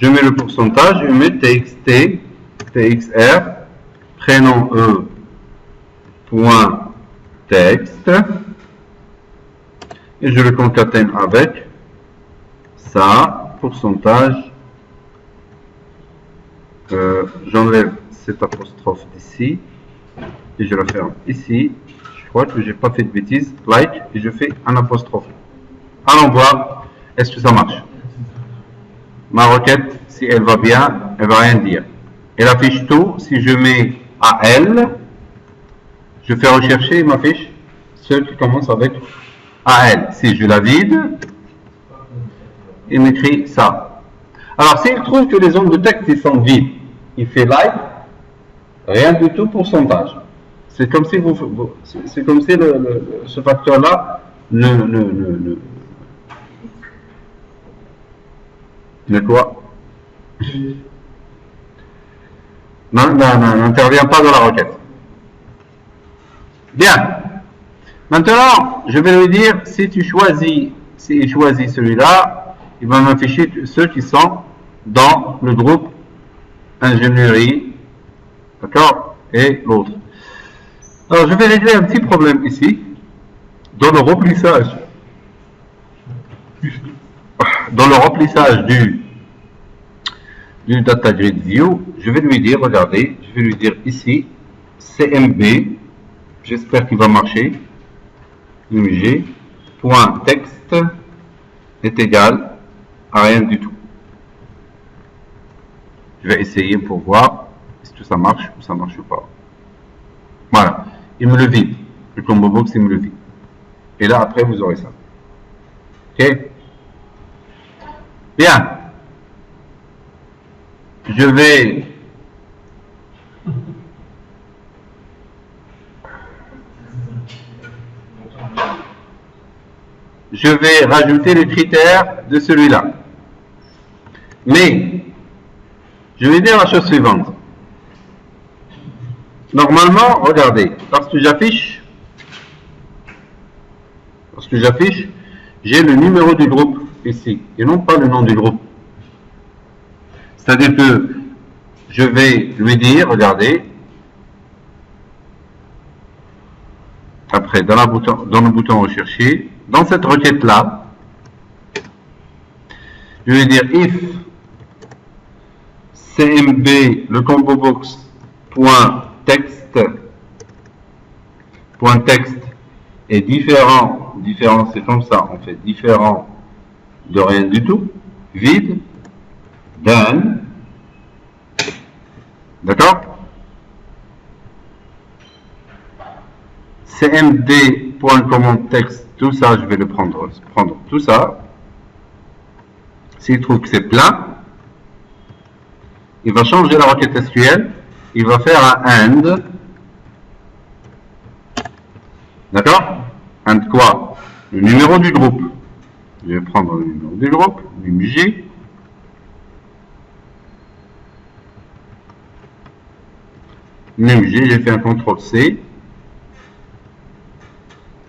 Je mets le pourcentage, je mets txt, txr, prénom E, point texte, et je le concatène avec ça, pourcentage, j'enlève cette apostrophe d'ici, et je la ferme ici. Je crois que j'ai pas fait de bêtises, like, et je fais un apostrophe. Allons voir, est-ce que ça marche? Ma requête, si elle va bien, elle va rien dire. Elle affiche tout. Si je mets AL, je fais rechercher, il m'affiche ceux qui commencent avec AL. Si je la vide, il m'écrit ça. Alors, s'il trouve que les zones de texte ils sont vides, il fait like, rien du tout, pourcentage. C'est comme si c'est comme si ce facteur-là n'intervient pas dans la requête. Bien. Maintenant, je vais lui dire, si il choisit celui-là, il va m'afficher ceux qui sont dans le groupe ingénierie, d'accord, et l'autre. Alors, je vais régler un petit problème ici, dans le remplissage. Dans le remplissage du data grid view, je vais lui dire, regardez, je vais lui dire ici, CMB, j'espère qu'il va marcher, img.text est égal à rien du tout. Je vais essayer pour voir si ça marche ou ça marche pas. Voilà, il me le vide, le combo box il me le vide. Et là après vous aurez ça. Ok? Bien. Je vais rajouter les critères de celui-là. Mais, je vais dire la chose suivante. Normalement, regardez, lorsque j'affiche, j'ai le numéro du groupe ici, et non pas le nom du groupe. C'est-à-dire que je vais lui dire, regardez, après, dans le bouton rechercher, dans cette requête-là, je vais dire if cmb, le combo box, .text est différent c'est comme ça, on fait différent de rien du tout, vide, done, d'accord? cmd.commandText, tout ça, je vais le prendre tout ça. S'il trouve que c'est plein, il va changer la requête SQL, il va faire un AND, d'accord? AND quoi? Le numéro du groupe. Je vais prendre le numéro du groupe, img, j'ai fait un CTRL-C,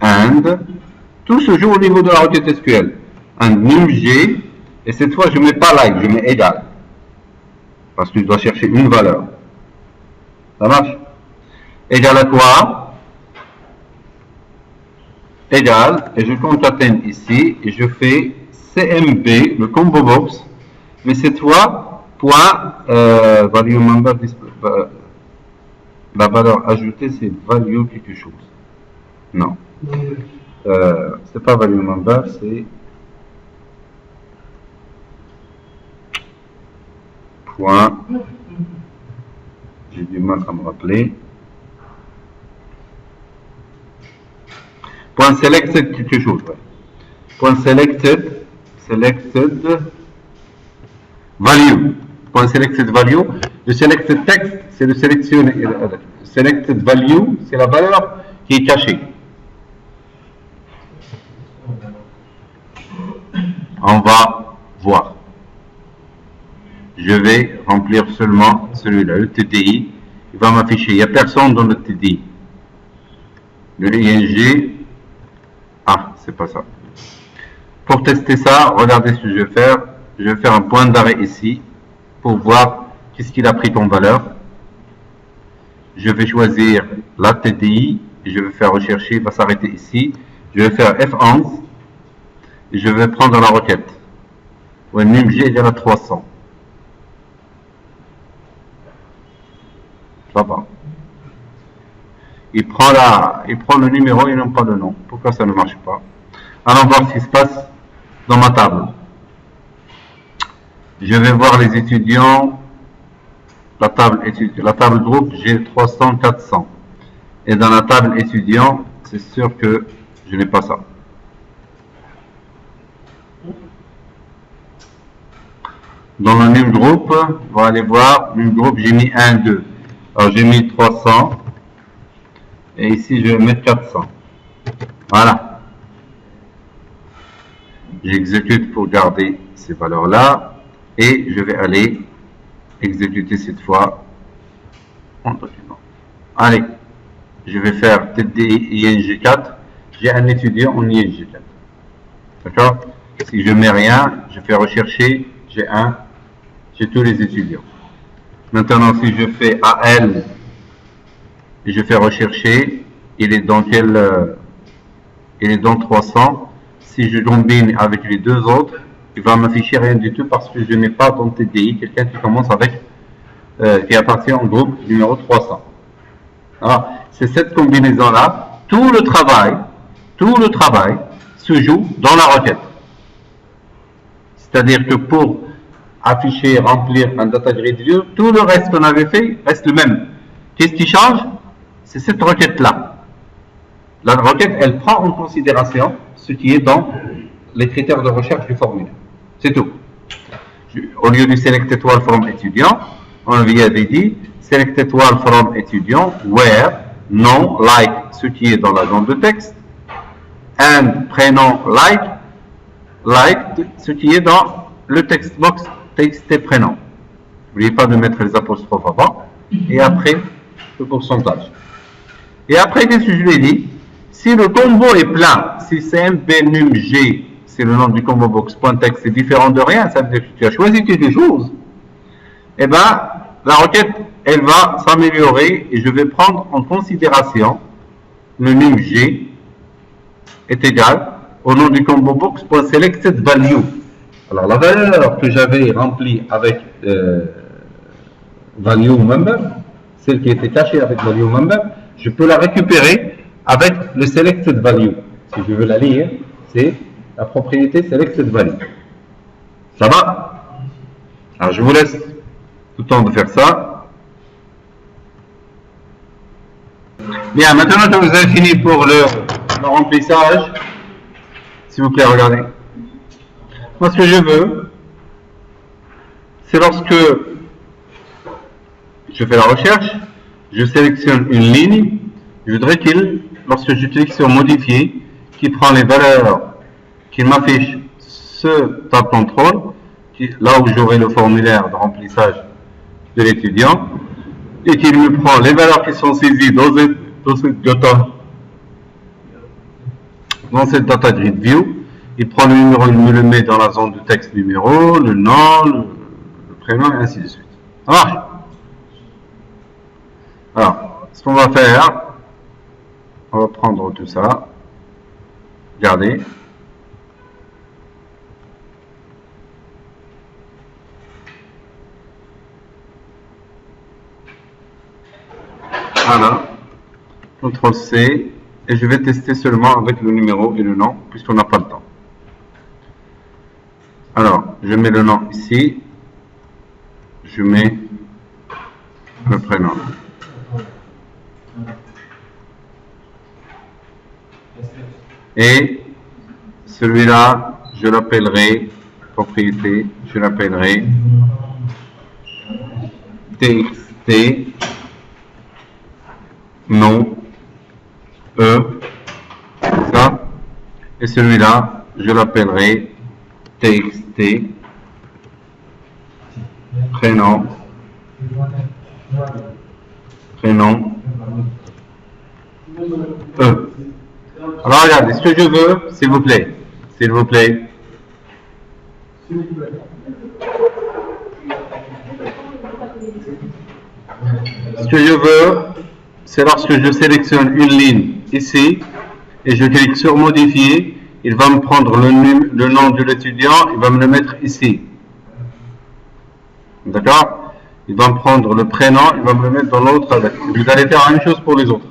AND, tout se joue au niveau de la requête SQL. AND img, et cette fois je ne mets pas like, je mets égal. Parce que je dois chercher une valeur. Ça marche? Égal à quoi? Égal, et je concatène ici, et je fais CMB, le combo box, mais cette fois, point, value member display, la valeur ajoutée, c'est value quelque chose. Non. C'est pas value member, c'est point, j'ai du mal à me rappeler, point selected quelque chose, ouais. Point selected value, .selected value. Le selected text, c'est le sélectionné. Selected value, c'est la valeur qui est cachée. On va voir. Je vais remplir seulement celui-là, le TDI. Il va m'afficher. Il n'y a personne dans le TDI. Le ING. Ah, c'est pas ça. Pour tester ça, regardez ce que je vais faire. Je vais faire un point d'arrêt ici pour voir qu'est-ce qu'il a pris comme valeur. Je vais choisir la TDI et je vais faire rechercher. Il va s'arrêter ici. Je vais faire F11 et je vais prendre la requête. Ouais, NumG égale à 300. Ça va. Il prend le numéro et non pas le nom. Pourquoi ça ne marche pas? Allons voir ce qui se passe dans ma table. Je vais voir les étudiants, la table groupe, j'ai 300, 400. Et dans la table étudiant, c'est sûr que je n'ai pas ça. Dans le num groupe, on va aller voir, num groupe, j'ai mis 1, 2. Alors j'ai mis 300. Et ici, je vais mettre 400. Voilà. J'exécute pour garder ces valeurs-là. Et je vais aller exécuter cette fois en document. Allez. Je vais faire TDI ING4. J'ai un étudiant en ING4. D'accord? Si je mets rien, je fais rechercher. J'ai tous les étudiants. Maintenant, si je fais AL, et je fais rechercher, il est dans il est dans 300. Si je combine avec les deux autres, il va m'afficher rien du tout parce que je n'ai pas dans TDI quelqu'un qui commence avec, qui appartient au groupe numéro 300. Alors, c'est cette combinaison-là. Tout le travail se joue dans la requête. C'est-à-dire que pour afficher, remplir un data grid view, tout le reste qu'on avait fait reste le même. Qu'est-ce qui change? C'est cette requête-là. La requête, elle prend en considération ce qui est dans les critères de recherche du formulaire. C'est tout. Au lieu du select étoile from étudiant, on avait dit select étoile from étudiant, where, nom, like, ce qui est dans la zone de texte, and prénom, like, ce qui est dans le text box, texte et prénom. N'oubliez pas de mettre les apostrophes avant, et après, le pourcentage. Et après, qu'est-ce que je lui ai dit? Si le combo est plein, si CMP NumG, c'est le nom du combo box.text, c'est différent de rien, ça veut dire que tu as choisi quelque chose, eh bien, la requête, elle va s'améliorer et je vais prendre en considération le NumG est égal au nom du combo box.selected value. Alors, la valeur que j'avais remplie avec value member, celle qui était cachée avec value member, je peux la récupérer avec le selected value. Si je veux la lire, c'est la propriété selected value. Ça va? Alors, je vous laisse tout le temps de faire ça. Bien, maintenant que vous avez fini pour le remplissage, s'il vous plaît, regardez. Moi, ce que je veux, c'est lorsque je fais la recherche, je sélectionne une ligne, je voudrais qu'il, lorsque je clique sur modifier, qu'il prend les valeurs, qu'il m'affiche ce tab contrôle, là où j'aurai le formulaire de remplissage de l'étudiant, et qu'il me prend les valeurs qui sont saisies dans cette data grid view. Il prend le numéro, il me le met dans la zone de texte numéro, le nom, le prénom, et ainsi de suite. Ça marche? Alors, ce qu'on va faire, on va prendre tout ça. Regardez. Voilà. CTRL C. Et je vais tester seulement avec le numéro et le nom, puisqu'on n'a pas le temps. Alors, je mets le nom ici. Je mets le prénom. Et celui-là, je l'appellerai propriété, je l'appellerai txt non ça, et celui-là je l'appellerai txt prénom Alors regardez, ce que je veux, s'il vous plaît, ce que je veux, c'est lorsque je sélectionne une ligne ici et je clique sur modifier, il va me prendre le nom de l'étudiant, il va me le mettre ici. D'accord? Il va me prendre le prénom, il va me le mettre dans l'autre avec. Vous allez faire la même chose pour les autres.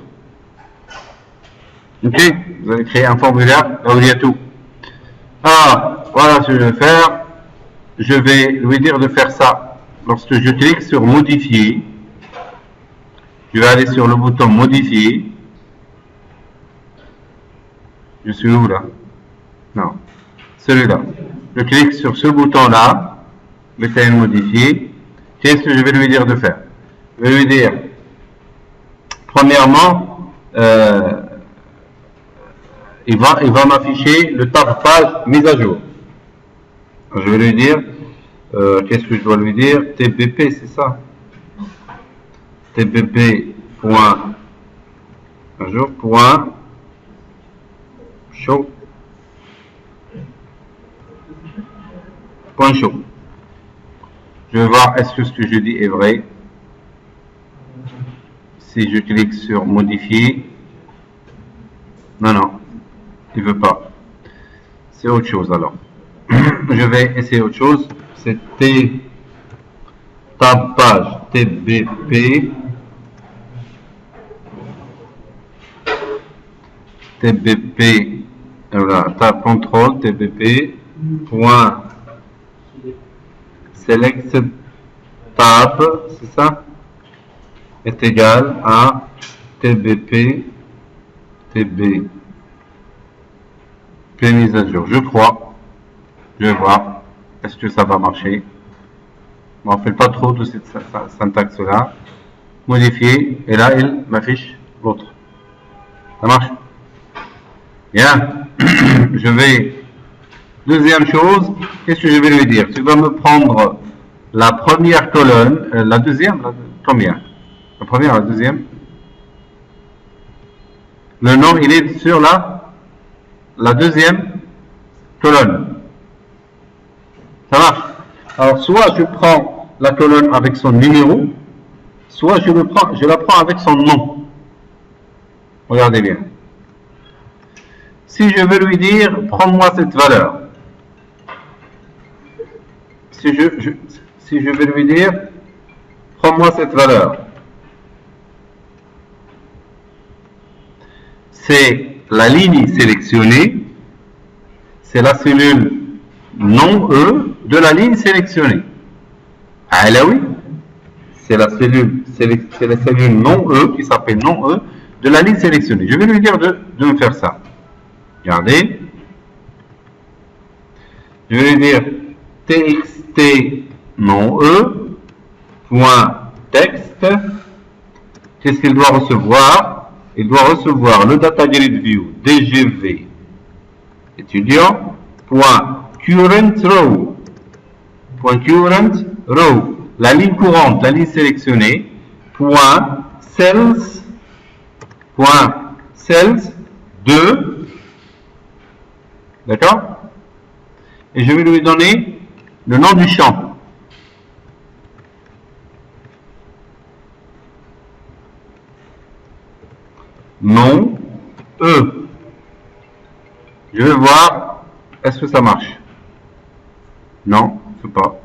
Ok? Vous allez créer un formulaire là où il y a tout. Alors, voilà ce que je vais faire. Je vais lui dire de faire ça. Lorsque je clique sur modifier, je vais aller sur le bouton modifier. Je suis où là? Non, celui-là. Je clique sur ce bouton-là, BTN modifier. Qu'est-ce que je vais lui dire de faire? Je vais lui dire, premièrement, il va m'afficher le tab page mise à jour. Je vais lui dire, qu'est-ce que je dois lui dire? TBP, c'est ça? TBP point à jour point show point show. Je vais voir est-ce que ce que je dis est vrai. Si je clique sur modifier, non, il veut pas. C'est autre chose alors. Je vais essayer autre chose. C'est tab page TBP voilà, tab contrôle TBP point select tab, c'est ça, est égal à TBP mise à jour. Je crois. Je vais voir. Est-ce que ça va marcher? On ne fait pas trop de cette syntaxe là. Modifier. Et là, il m'affiche l'autre. Ça marche? Bien. Je vais. Deuxième chose, qu'est-ce que je vais lui dire? Tu vas me prendre la première colonne, la deuxième, combien? La première, la deuxième. Le nom, il est sur la deuxième colonne. Ça marche? Alors, soit je prends la colonne avec son numéro, soit je la prends avec son nom. Regardez bien. Si je veux lui dire, prends-moi cette valeur. Si je vais lui dire, prends-moi cette valeur. C'est la ligne sélectionnée, c'est la cellule non E de la ligne sélectionnée. Ah là oui, c'est la cellule non E qui s'appelle non E de la ligne sélectionnée. Je vais lui dire de me faire ça. Regardez. Je vais lui dire txt non E point texte. Qu'est-ce qu'il doit recevoir? Il doit recevoir le data grid view DGV étudiant point current row, la ligne courante, la ligne sélectionnée, point cells 2, d'accord? Et je vais lui donner le nom du champ. Nom E. Je vais voir, est-ce que ça marche? Non, c'est pas.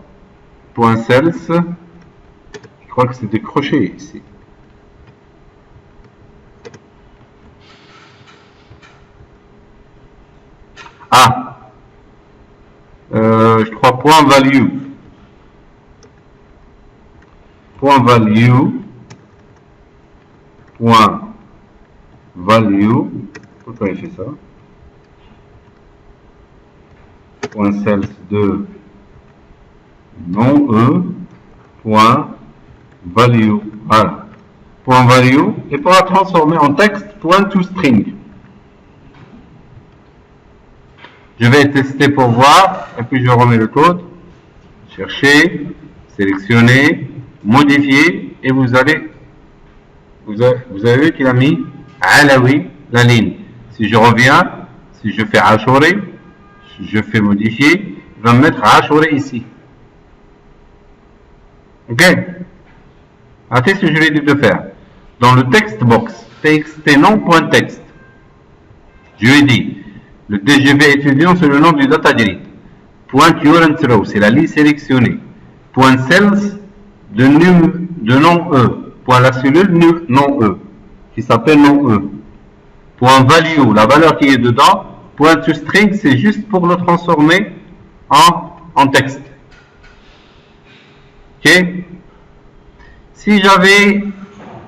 Point cells, je crois que c'est décroché ici. Ah, je crois point value. Point value. Pourquoi il fait ça? Point cells 2 non E point value, voilà, point value, et pour la transformer en texte, point to string. Je vais tester pour voir, et puis je remets le code, chercher, sélectionner, modifier, et vous avez vu qu'il a mis alawi, la ligne. Si je reviens, si je fais ashore, je fais modifier, il va me mettre ashore ici. Ok? Attendez ce que je lui ai dit de faire. Dans le text box, txt non.text, je lui ai dit, le DGV étudiant, c'est le nom du data grid. Point current row, c'est la liste sélectionnée. Point cells, de nom E. Point la cellule, nom E, qui s'appelle nom E. Point value, la valeur qui est dedans. Point to string, c'est juste pour le transformer en texte. Ok? Si j'avais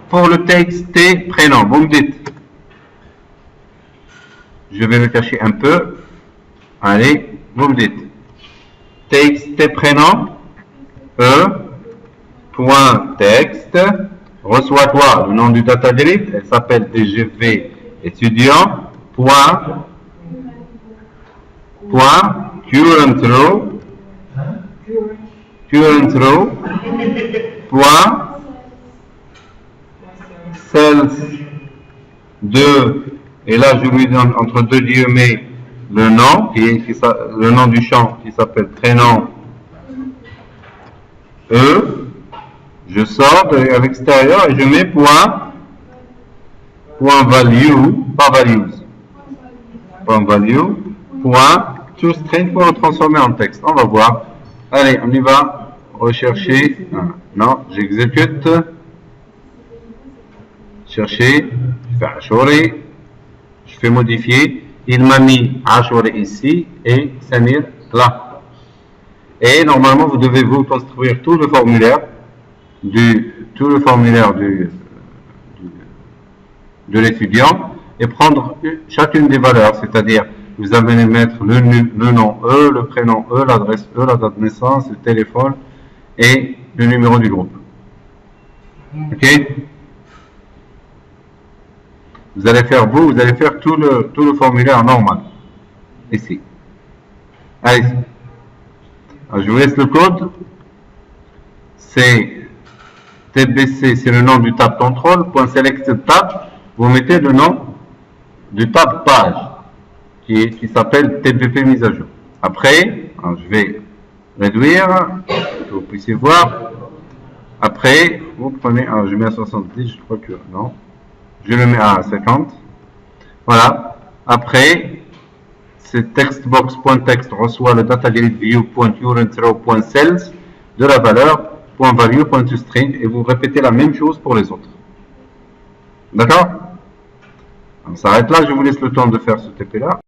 pour le texte prénom, vous me dites, je vais le cacher un peu. Allez, vous me dites, texte prénom, point texte, reçoit quoi? Le nom du data grid, elle s'appelle DGV étudiant, point current row, point cells 2, et là je lui donne entre deux guillemets le nom, le nom du champ qui s'appelle prénom E, je sors à l'extérieur et je mets point value, pas values, point value, point toString pour le transformer en texte. On va voir. Allez, on y va. Rechercher. Non, j'exécute. Chercher. Je fais ashore. Je fais modifier. Il m'a mis ashore ici et Samir là. Et normalement, vous devez vous construire tout le formulaire de l'étudiant et prendre chacune des valeurs, c'est-à-dire vous allez mettre le nom E, le prénom E, l'adresse E, la date de naissance, le téléphone et le numéro du groupe. Ok? Vous allez faire tout le formulaire normal ici. Allez. Alors, je vous laisse le code. C'est TBC, c'est le nom du tab control. .select tab, vous mettez le nom du tab page qui s'appelle TBP mise à jour. Après, alors je vais réduire, que vous puissiez voir. Après, vous prenez, alors je mets à 70, je crois que non. Je le mets à 50. Voilà. Après, c'est textbox.text reçoit le data grid view.current_row.cells de la valeur .value.toString et vous répétez la même chose pour les autres. D'accord? On s'arrête là, je vous laisse le temps de faire ce TP là.